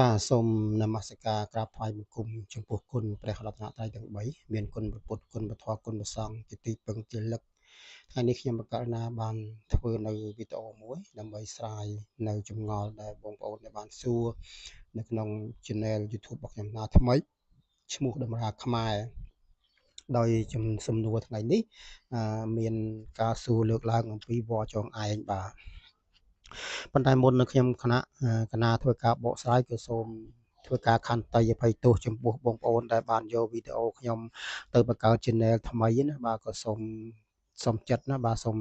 បាទសូមនមស្ការក្រាបថ្វាយបង្គំចំពោះគុណព្រះរតនត្រ័យទាំង3មានគុណព្រះពុទ្ធគុណព្រះធម៌គុណព្រះសង្ឃជាទីពឹងជាលឹកថ្ងៃនេះខ្ញុំបកករណាបានធ្វើនៅវីដេអូមួយដើម្បីស្រាយនៅចម្ងល់ដែលបងប្អូនដែលបានសួរនៅក្នុង Channel YouTube របស់ខ្ញុំណាថ្មីឈ្មោះតម្រាខ្មែរដោយសំណួរថ្ងៃនេះមានការសួរលើកឡើងអំពីវល្លិចងឯងបាទប៉ុន្តែមុននៅខ្ញុំគណៈធ្វើការបកស្រាយគឺសូមធ្វើការខន្តីអភ័យទោសចំពោះបងប្អូនដែលបានយកវីដេអូខ្ញុំទៅបង្កើត Channel ថ្មីណាបាទក៏សូមចិត្តណាបាទសូម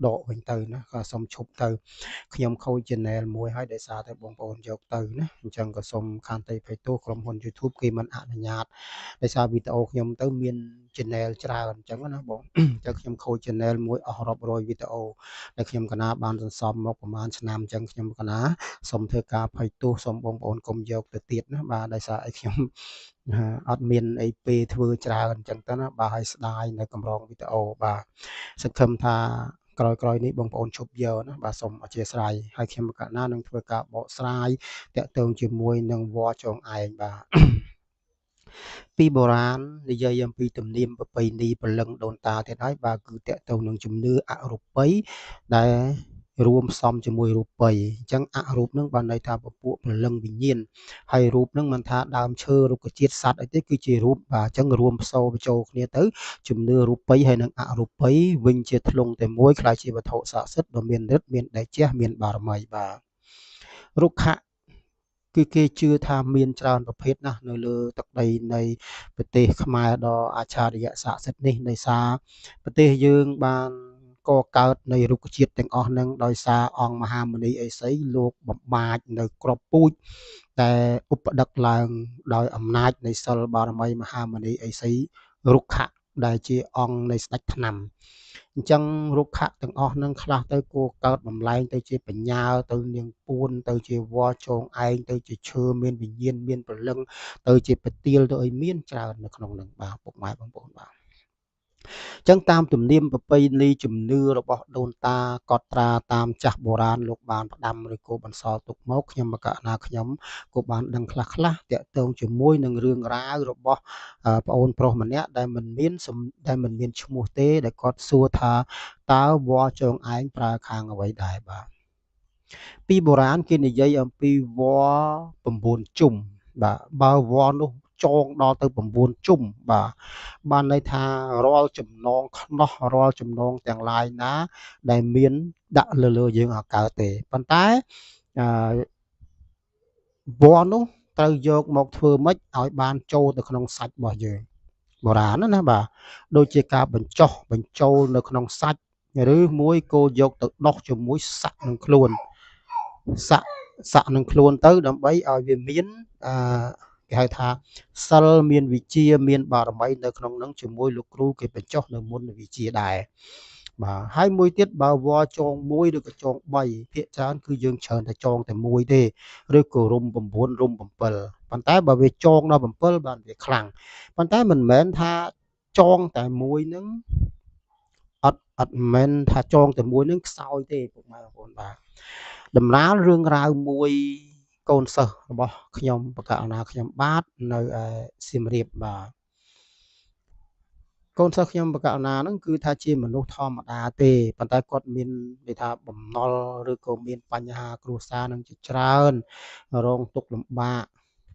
ដកវិញទៅណាក៏សូមឈប់ទៅខ្ញុំខូច Channel មួយហើយដោយសារតែបងប្អូនយកទៅណាអញ្ចឹងក៏សូមខន្តីអភ័យទោសក្រុមហ៊ុន YouTube គេមិនអនុញ្ញាតដោយសារវីដេអូខ្ញុំទៅមាន Channel ច្រើនអញ្ចឹងណាបងតែខ្ញុំខូច Channel មួយអស់រាប់រយវីដេអូដែលខ្ញុំកណាបានសន្សំមកប្រហែលឆ្នាំអញ្ចឹងខ្ញុំកណាសូមធ្វើការអភ័យទោសសូមបងប្អូនកុំយកទៅទៀតណាបាទដោយសារឲ្យខ្ញុំអត់មានអីពេលធ្វើច្រើនអញ្ចឹងទៅណាបាទឲ្យស្ដាយនៅកម្រងវីដេអូបាទសង្ឃឹមថាក្រោយនេះបងប្អូនឈប់យកណាបាទសូមអធិស្ឋានហើយខ្ញុំកណានឹងធ្វើការបកស្រាយតាក់ទងជាមួយនឹងវល្លិចងឯងបាទពីបុរាណនិយាយអំពីទំនៀមប្រពៃណីព្រលឹងដូនតាទៀតហើយបាទគឺតាក់ទងនឹងជំនឿអរូបីដែលរួមផ្សំជាមួយរូបីអញ្ចឹងអរូបនឹងបានន័យថាពពួកព្រលឹងវិញ្ញាណហើយរូបនឹងមិនថាដើមឈើរុក្ខជាតិសត្វអីទេគឺជារូបបាទអញ្ចឹងរួមផ្សំបញ្ចូលគ្នាទៅជំនឿរូបីហើយនិងអរូបីវិញជាធ្លុងតែមួយខ្ល้ายជាវត្ថុស័ក្តិសិទ្ធិដ៏មានឫទ្ធិមានតេជះមានបារមីបាទរុក្ខគឺគេជឿថាមានច្រើនប្រភេទណាស់នៅលើទឹកដីនៃប្រទេសខ្មែរដ៏អច្ឆរិយស័ក្តិសិទ្ធិនេះដោយសារប្រទេសយើងបានកកើតនៃរុក្ខជាតិទាំងអស់នឹងដោយសារអង្គមហាមុនីឥសីលោកបំបាចនៅក្របពូជតែឧបដឹកឡើងដោយអំណាចនៃសិលបារមីមហាមុនីឥសីរុក្ខដែលជាអង្គនៃស្ដេចថ្នាំអញ្ចឹងរុក្ខទាំងអស់នឹងខ្លះទៅគួរកើតបំលែងទៅជាបញ្ញាទៅនាងពួនទៅជាវល្លិចងឯងទៅជាឈើមានវិញ្ញាណមានព្រលឹងទៅជាប្រទាលទៅឲ្យមានច្រើននៅក្នុងនឹងបាទពុកម៉ែបងប្អូនបាទចឹងតាមទំនៀមប្រពៃណីជំនឿរបស់ដូនតាកត់ត្រាតាមចាស់បុរាណលោកបានផ្ដាំឬក៏បន្សល់ទុកមកខ្ញុំមកណាខ្ញុំក៏បានដឹងខ្លះតាក់ទងជាមួយនឹងរឿងរ៉ាវរបស់ប្អូនប្រុសម្នាក់ដែលមិនមានឈ្មោះទេដែលគាត់សួរថាតើវល្លិចងឯងប្រើខាងអ្វីដែរបាទពីបុរាណគេនិយាយអំពីវល្លិ9ជុំបាទបើវល្លិនោះចងដល់ទៅ9ជុំបាទបានន័យថារាល់ចំណងខ្នោះរាល់ចំណងទាំងឡាយណាដែលមានដាក់លើយើងអកើតទេប៉ុន្តែវល្លិនោះត្រូវយកមកធ្វើម៉េចឲ្យបានចូលទៅក្នុងសាច់របស់យើងបុរាណណាបាទដូចជាការបញ្ចូលនៅក្នុងសាច់ឬមួយក៏យកទៅដោះជាមួយសាក់នឹងខ្លួនសាក់នឹងខ្លួនទៅដើម្បីឲ្យវាមានគេហៅថាសិលមានវិជ្ជាមានបារមីនៅក្នុងនឹងជាមួយលោកគ្រូគេបញ្ចុះនៅមុនវិជ្ជាដែរបាទហើយមួយទៀតបើវល់ចង1ឬក៏ចង3ភាគច្រើនគឺយើងច្រើនតែចងតែមួយទេឬក៏រុំ9រុំ7ប៉ុន្តែបើវាចងដល់7បានវាខ្លាំងប៉ុន្តែមិនមែនថាចងតែមួយនឹងអត់មែនថាចងតែមួយនឹងខ្សោយទេពុកម៉ែបងប្អូនបាទដំណាលរឿងរ៉ាវមួយកូនសិស្សរបស់ខ្ញុំបកណាខ្ញុំបាទនៅសៀមរាបបាទកូនសិស្សខ្ញុំបកណាហ្នឹងគឺថាជាមនុស្សធម្មតាទេប៉ុន្តែគាត់មានគេថាបំណុលឬក៏មានបញ្ហាគ្រួសារនឹងជាច្រើនរងទុក្ខលំបាក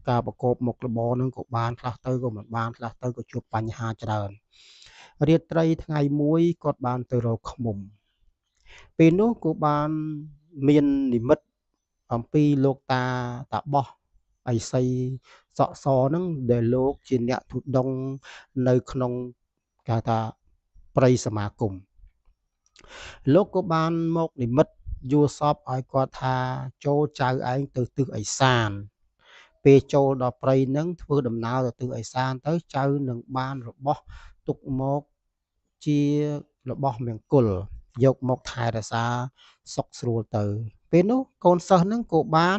ការប្រកបមុខរបរនឹងក៏បានខ្លះទៅក៏មិនបានខ្លះទៅក៏ជួបបញ្ហាច្រើនរាត្រីថ្ងៃមួយគាត់បានទៅរកឃ្មុំពេលនោះក៏បានមាននិមិត្តអំពីលោកតាបោះឥសីសក់សហ្នឹងដែលលោកជាអ្នកទុដងនៅក្នុងគេថាព្រៃសមាគមលោកក៏បានមកនិមិត្តយល់សពឲ្យគាត់ថាចូលចៅឯងទៅទិសឦសានពេលចូលដល់ព្រៃហ្នឹងធ្វើដំណើរទៅទិសឦសានទៅចៅនឹងបានរបស់ទុកមកជារបស់មង្គលយកមកថែរក្សាសុខស្រួលទៅពេលនោះកូនសិស្សហ្នឹងក៏បាន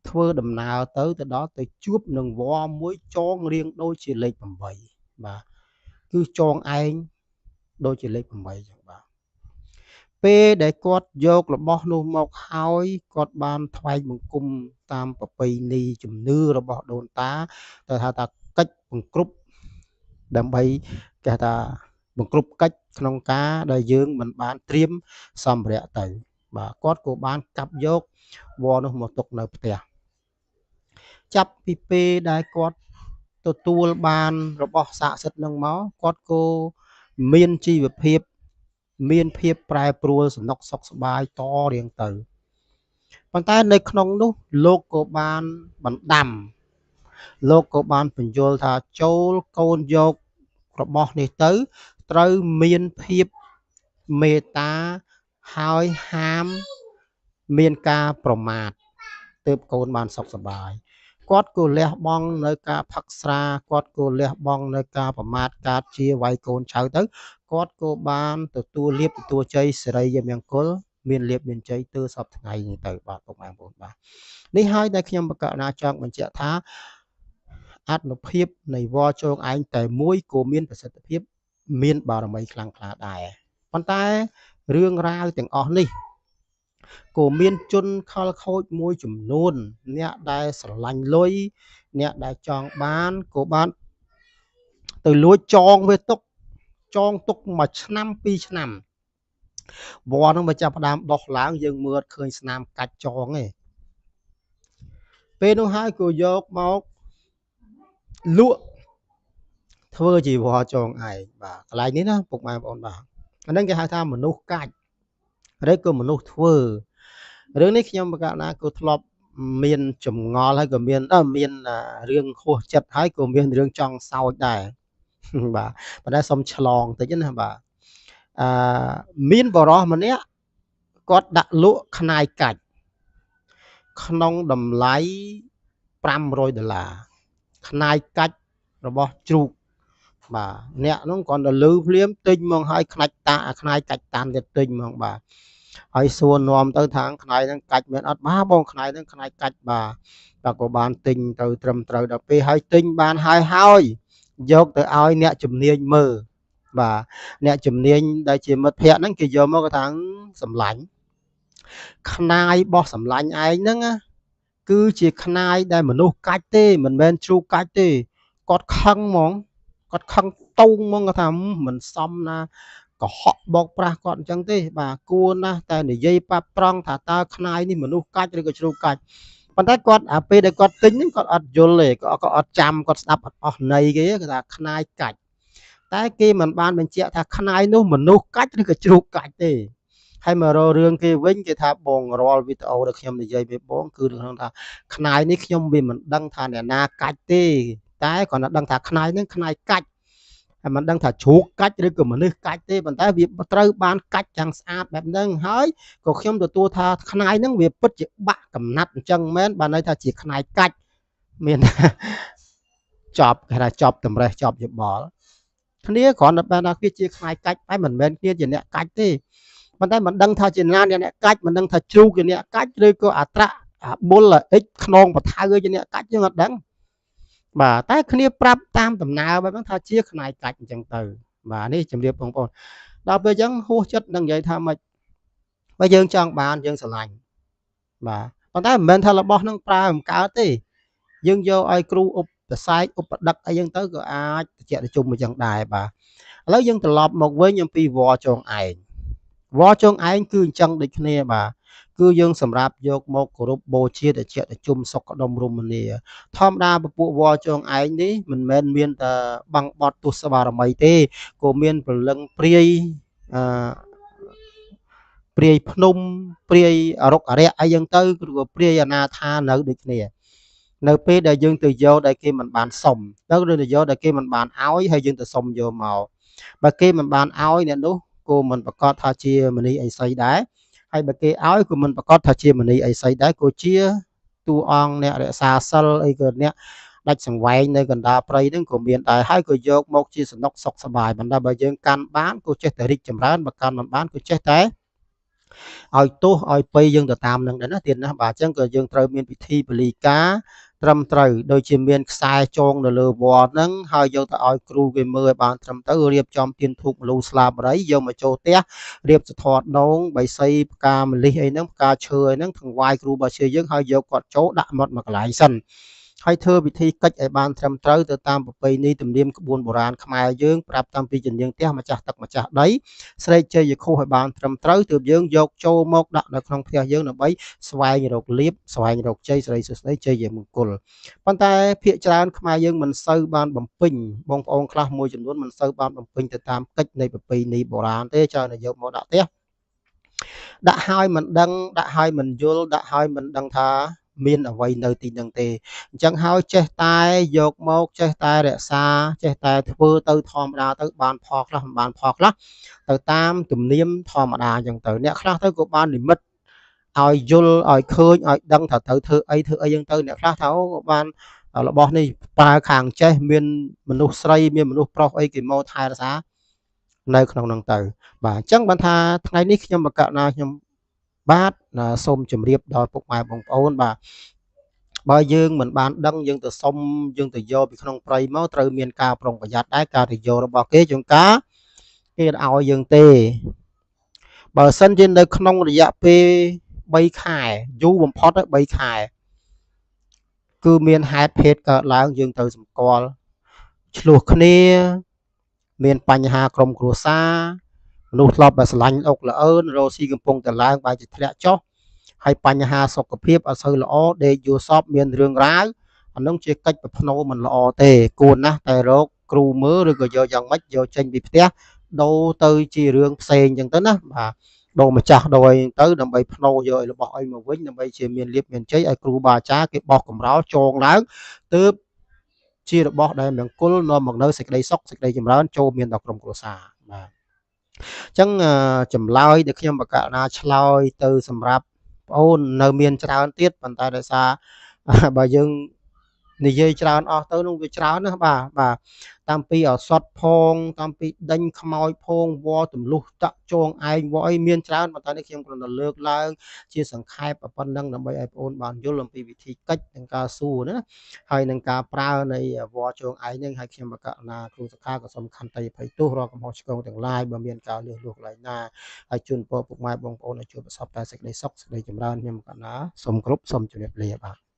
ធ្វើដំណើរទៅដល់ទៅជួបនឹងវល្លិមួយចងរៀងដូចជាលេខ8បាទគឺចងឯងដូចជាលេខ8ចឹងបាទពេលដែលគាត់យករបស់នោះមកហើយគាត់បានថ្វាយបង្គំ តាមប្រពៃណីជំនឿរបស់ដូនតាទៅហៅថាកិច្ចបង្គ្រប់ដើម្បីគេហៅថាបង្គ្រប់កិច្ចក្នុងការដែលយើងមិនបានត្រៀមសម្ភារៈទៅបាទគាត់ក៏បានកាប់យកវល្លិនោះមកទុកនៅផ្ទះចាប់ពីពេលដែលគាត់ទទួលបានរបស់ស័ក្តិសិទ្ធិនឹងមកគាត់ក៏មានជីវភាពមានភាពប្រែប្រួលសំណុកសុខសប្បាយតរៀងទៅប៉ុន្តែនៅក្នុងនោះលោកក៏បានបណ្ដាំលោកក៏បានបញ្យល់ថាចូលកូនយករបស់នេះទៅត្រូវមានភាពមេត្តាហើយហាមមានការប្រមាថទើបកូនបានសុខសប្បាយគាត់ក៏លះបង់នៅការផឹកស្រាគាត់ក៏លះបង់នៅការប្រមាថកាតជាវាយកូនចៅទៅគាត់ក៏បានទទួលលាភទទួលជ័យសិរីយមង្គលមានលាភមានជ័យទើសពថ្ងៃនេះទៅបាទពុកម៉ែបងប្អូនបាទនេះហើយដែលខ្ញុំបកណាចង់បញ្ជាក់ថាអនុភាពនៃវល្លិជោងឯងតែមួយក៏មានប្រសិទ្ធភាពមានបារមីខ្លាំងក្លាដែរប៉ុន្តែរឿងរ៉ាវទាំងអស់នេះក៏មានជនខលខូចមួយចំនួនអ្នកដែលស្រឡាញ់លុយអ្នកដែលចង់បានក៏បានទៅលួចចងវាទុកមួយឆ្នាំ2ឆ្នាំវល្លិនោះមកចាប់ផ្ដើមដោះឡើងយើងមើលឃើញស្នាមកាច់ចងទេពេលនោះហើយក៏យកមកលក់ធ្វើជាវល្លិចងឯងបាទកន្លែងនេះណាពុកម៉ែបងប្អូនបាទអានឹងគេហៅថាមនុស្សកាច់ឬក៏មនុស្សធ្វើរឿងនេះខ្ញុំបកណាក៏ធ្លាប់មានចម្ងល់ហើយក៏មានរឿងខុសចិត្តហើយក៏មានរឿងចង់សោចដែរបាទប៉ុន្តែសុំឆ្លងតិចណាបាទមានបរិសម្នាក់គាត់ដាក់លក់ខ្នាយកាច់ក្នុងតម្លៃ$500ខ្នាយកាច់របស់ជ្រូកបាទអ្នកនោះគាត់ទៅលឺភ្លាមទិញមកឲ្យខ្នាច់កាច់តាមទៀតទិញមកបាទហើយសួរនាំទៅທາງខ្នាយហ្នឹងកាច់មែនអត់បាទបងខ្នាយហ្នឹងខ្នាយកាច់បាទក៏បានទិញទៅត្រឹមត្រូវដល់ពេលហើយទិញបានហើយយកទៅឲ្យអ្នកជំនាញមើលបាទអ្នកជំនាញដែលជាមិត្តភ័ក្ដិហ្នឹងគេយកមកថាសម្លាញ់ខ្នាយបោះសម្លាញ់ឯងហ្នឹងគឺជាខ្នាយដែលមនុស្សកាច់ទេមិនមែនជ្រូកកាច់ទេគាត់ខឹងហ្មងគាត់ខឹងតូងហ្មងគាត់ថាមិនសមណាកុហកបោកប្រាស់គាត់អញ្ចឹងទេបាទគួរណាស់តែនិយាយប៉ាប់ត្រង់ថាតើខ្នាយនេះមនុស្សកាច់ឬក៏ជ្រូកកាច់ប៉ុន្តែគាត់ពេលដែលគាត់ទិញហ្នឹងគាត់អត់យល់ទេគាត់អត់ចាំគាត់ស្ដាប់អត់អស់ន័យគេគាត់ថាខ្នាយកាច់តែគេមិនបានបញ្ជាក់ថាខ្នាយនោះមនុស្សកាច់ឬក៏ជ្រូកកាច់ទេហើយមករករឿងគេវិញគេថាបងរាល់វីដេអូដែលខ្ញុំនិយាយពីបងគឺរឿងថាខ្នាយនេះខ្ញុំវាមិនដឹងថាអ្នកណាកាច់ទេតែគ្រាន់តែដឹងថាខ្នាយហ្នឹងខ្នាយកាច់ហើយមិនដឹងថាជ្រូកកាច់ឬក៏មនុស្សកាច់ទេប៉ុន្តែវាត្រូវបានកាច់យ៉ាងស្អាតបែបហ្នឹងហើយក៏ខ្ញុំទទួលថាខ្នាយហ្នឹងវាពិតជាបាក់កំណាត់អញ្ចឹងមែនបានន័យថាជាខ្នាយកាច់មានចប់គេថាចប់តម្រេះចប់យោបល់គ្នាគ្រាន់តែបានថាវាជាខ្នាយកាច់តែមិនមែនគ្នាជាអ្នកកាច់ទេប៉ុន្តែមិនដឹងថាជាណាអ្នកកាច់មិនដឹងថាជ្រូកជាអ្នកកាច់ឬក៏អត្រៈបុលអិចខ្នងបថៅជាអ្នកកាច់យើងអត់ដឹងបាទតែគ្នាប្រាប់តាមដំណើរបែបហ្នឹងថាជាខ្នាយកាច់អញ្ចឹងទៅបាទនេះជំរាបបងប្អូនដល់ពេលអញ្ចឹងហួសចិត្តនឹងនិយាយថាម៉េចបើយើងចង់បានយើងស្រឡាញ់បាទប៉ុន្តែមិនមែនថារបស់ហ្នឹងប្រើមិនកើតទេយើងយកឲ្យគ្រូឧបស័យឧបដឹកអីចឹងទៅក៏អាចតិចជុំអញ្ចឹងដែរបាទឥឡូវយើងត្រឡប់មកវិញអំពីវល្លិចងឯងវល្លិចងឯងគឺអញ្ចឹងដូចគ្នាបាទគឺយើងសម្រាប់យកមកគោរពបូជាតិចជុំសុខដុមរមនាធម្មតាពពួកវល្លិចងឯងនេះមិនមែនមានតែបាំងបត់ទស្សបារមីទេក៏មានព្រលឹងព្រាយព្រាយភ្នំព្រាយអរុកអរិយអីចឹងទៅឬក៏ព្រាយអនាថានៅដូចគ្នានៅពេលដែលយើងទៅយកដែលគេមិនបានសុំទៅឬទៅយកដែលគេមិនបានឲ្យហើយយើងទៅសុំយកមកបើគេមិនបានឲ្យអ្នកនោះក៏មិនប្រកាសថាជាមនីអីសីដែរហើយបើគេឲ្យក៏មិនប្រកាសថាជាមនីអីសីដែរក៏ជាតួអង្គអ្នករក្សាសិលអីក៏អ្នកដាច់សង្វែងនៅកណ្ដាលព្រៃហ្នឹងក៏មានដែរហើយក៏យកមកជាសំណុកសុខសប្បាយបណ្ដាបើយើងកាន់បានក៏ចេះតែរីកចម្រើនបើកាន់មិនបានក៏ចេះតែឲ្យទោសឲ្យពៃយើងទៅតាមនឹងដែរណាទៀតណាបាទអញ្ចឹងក៏យើងត្រូវមានពិធីពលីការ ត្រឹមត្រូវដូចជាមានខ្សែចងនៅលើវល្លិហ្នឹងហើយយកទៅឲ្យគ្រូគេមើលឲ្យបានត្រឹមត្រូវរៀបចំទៀនធូបម្លូស្លាបបរិយយកមកចូលផ្ទះរៀបសធរដងបៃសីផ្កាម្លិះអីហ្នឹងផ្កាឈើអីហ្នឹងទាំងវាយគ្រូបាជាយើងហើយយកគាត់ចូលដាក់មាត់មកកន្លែងសិនហើយធ្វើពិធីកិច្ចឲ្យបានត្រឹមត្រូវទៅតាមប្រពៃណីទំនៀមក្បួនបុរាណខ្មែរយើងប្រាប់តាំងពីជំនាញផ្ទះម្ចាស់ទឹកម្ចាស់ដីស្រែកជ័យខុសឲ្យបានត្រឹមត្រូវទើបយើងយកចូលមកដាក់នៅក្នុងផ្ទះយើងដើម្បីស្វែងរកលៀបស្វែងរកជ័យសិរីសួស្តីជ័យមង្គលប៉ុន្តែភាគច្រើនខ្មែរយើងមិនសូវបានបំពេញបងប្អូនខ្លះមួយចំនួនមិនសូវបានបំពេញទៅតាមកិច្ចនៃប្រពៃណីបុរាណទេច្រើនតែយកមកដាក់ផ្ទះដាក់ហើយមិនដឹងដាក់ហើយមិនយល់ដាក់ហើយមិនដឹងថាមានអ្វីនៅទីនឹងទេអញ្ចឹងហើយចេះតែយកមកចេះតែរក្សាចេះតែធ្វើទៅធម្មតាទៅបានផលខ្លះមិនបានផលខ្លះទៅតាមទំនៀមធម្មតាអញ្ចឹងទៅអ្នកខ្លះទៅក៏បាននិមិត្តឲ្យយល់ឲ្យឃើញឲ្យដឹងថាត្រូវធ្វើអីអញ្ចឹងទៅអ្នកខ្លះថាអូក៏បានរបស់នេះប្រើខាងចេះមានមនុស្សស្រីមានមនុស្សប្រុសអីគេមកថែរក្សានៅក្នុងហ្នឹងទៅបាទអញ្ចឹងបានថាថ្ងៃនេះខ្ញុំបកណាខ្ញុំបាទសូមជម្រាបដល់ពុកម៉ែបងប្អូនបាទបើយើងមិនបានដឹងយើងទៅសុំយើងទៅយកពីក្នុងព្រៃមកត្រូវមានការប្រុងប្រយ័ត្នដែរការទៅយករបស់គេជួនកាលគេឲ្យយើងទេបើសិនជានៅក្នុងរយៈពេល3ខែយូរបំផុតទៅ3ខែគឺមានហេតុភេទកើតឡើងយើងទៅសម្គាល់ឆ្លោះគ្នាមានបញ្ហាក្រុមគ្រួសារមនុស្សធ្លាប់តែស្រឡាញ់អុកល្អើនរោស៊ីកំពុងតែឡើងបែរជាធ្លាក់ចុះហើយបញ្ហាសុខភាពអត់សូវល្អដេកយូរសពមានរឿងរ៉ាវអានោះជាកិច្ចប្រផ្នូលមិនល្អទេគួរណាស់តែរកគ្រូមើលឬក៏យកយ៉ាងម៉េចយកចេញពីផ្ទះដូរទៅជារឿងផ្សេងអញ្ចឹងទៅណាបាទដូរម្ចាស់ដូរអីទៅដើម្បីផ្នូរយករបស់អីមកវិញដើម្បីជាមានលៀបមានជ័យឲ្យគ្រូបាអាចារ្យគេបោះកំរោលចងឡើងទើបជារបស់ដែលមង្គលនាំមកនៅសេចក្តីសុខសេចក្តីចម្រើនចូលមានដល់ក្រុមគ្រួសារបាទអញ្ចឹងចម្លើយដែលខ្ញុំបកណាឆ្លើយទៅសម្រាប់បងអូននៅមានច្រើនទៀតប៉ុន្តែដោយសារបើយើងនិយាយច្រើនអស់ទៅនោះវាច្រើនណាស់បាទតាមពីអសត់ផងតាមពីដេញខ្មោចផងវល់ទម្លុះតាក់ចងឯងវល់អីមានច្រើនប៉ុន្តែនេះខ្ញុំគ្រាន់តែលើកឡើងជាសង្ខេបប៉ុណ្ណឹងដើម្បីឲ្យបងអូនបានយល់អំពីវិធីកិច្ចនិងការសួរណាហើយនឹងការប្រើនៃវល់ចងឯងនឹងហើយខ្ញុំបកណាគ្រូសិក្ខាក៏សំខាន់តែភ័យទោសរកកំហុសឆ្គងទាំងឡាយបើមានការលះលួសកន្លែងណាហើយជូនពរពុកម៉ែបងប្អូនឲ្យជួបប្រសពតែសេចក្តីសុខសេចក្តីចម្រើនខ្ញុំបកណាសូមគោរពសូមជម្រាបលាបាទ